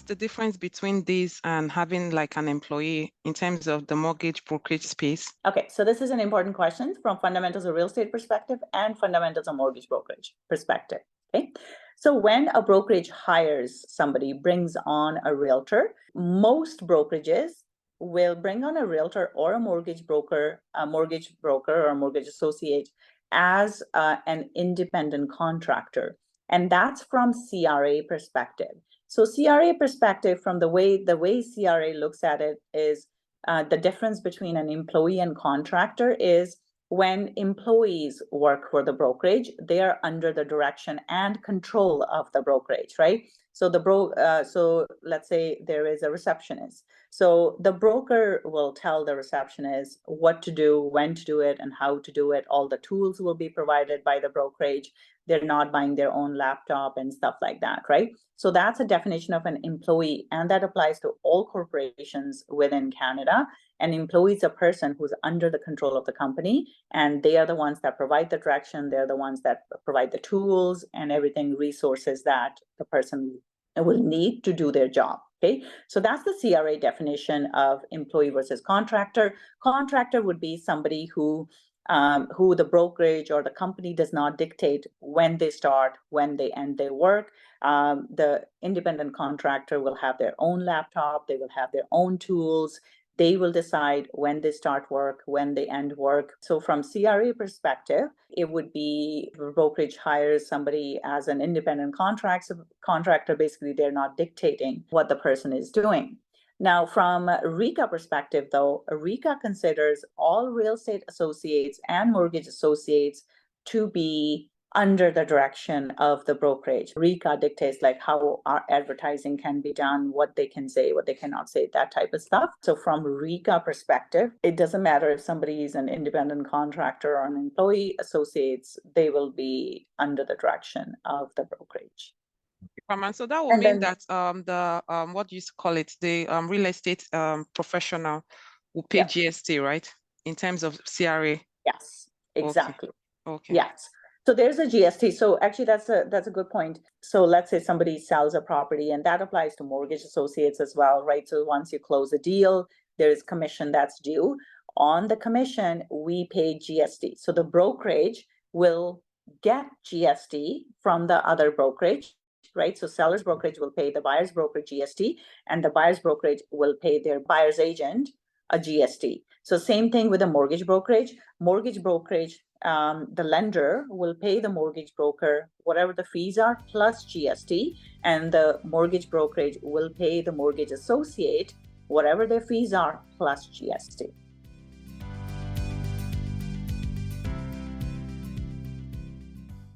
the difference between these and having like an employee in terms of the mortgage brokerage space? Okay, so this is an important question from fundamentals of real estate perspective and fundamentals of mortgage brokerage perspective. Okay, so when a brokerage hires somebody, brings on a realtor, most brokerages will bring on a realtor or a mortgage broker or a mortgage associate as an independent contractor, and that's from CRA perspective. So CRA perspective, from the way CRA looks at it, is the difference between an employee and contractor is when employees work for the brokerage, they are under the direction and control of the brokerage, right? So so let's say there is a receptionist. So the broker will tell the receptionist what to do, when to do it, and how to do it. All the tools will be provided by the brokerage. They're not buying their own laptop and stuff like that, right? So that's a definition of an employee, and that applies to all corporations within Canada. An employee is a person who's under the control of the company, and they are the ones that provide the direction. They're the ones that provide the tools and everything, resources that the person will need to do their job. Okay, so that's the CRA definition of employee versus contractor. Contractor would be somebody who the brokerage or the company does not dictate when they start, when they end their work. The independent contractor will have their own laptop, they will have their own tools, they will decide when they start work, when they end work. So from CRA perspective, it would be the brokerage hires somebody as an independent contractor. Basically, they're not dictating what the person is doing. Now, from RECA perspective, though, RECA considers all real estate associates and mortgage associates to be under the direction of the brokerage. RECA dictates like how our advertising can be done, what they can say, what they cannot say, that type of stuff. So from RECA perspective, it doesn't matter if somebody is an independent contractor or an employee associates, they will be under the direction of the brokerage. And so that would mean that the what do you call it? The real estate professional will pay GST, right? In terms of CRA. Yes, exactly. Okay. Yes. So there's a GST. So actually that's a good point. So let's say somebody sells a property, and that applies to mortgage associates as well, right? So once you close a deal, there is commission that's due. On the commission, we pay GST. So the brokerage will get GST from the other brokerage, right? So seller's brokerage will pay the buyer's brokerage GST, and the buyer's brokerage will pay their buyer's agent a GST. So same thing with a mortgage brokerage. Mortgage brokerage, the lender will pay the mortgage broker whatever the fees are plus GST, and the mortgage brokerage will pay the mortgage associate whatever their fees are plus GST.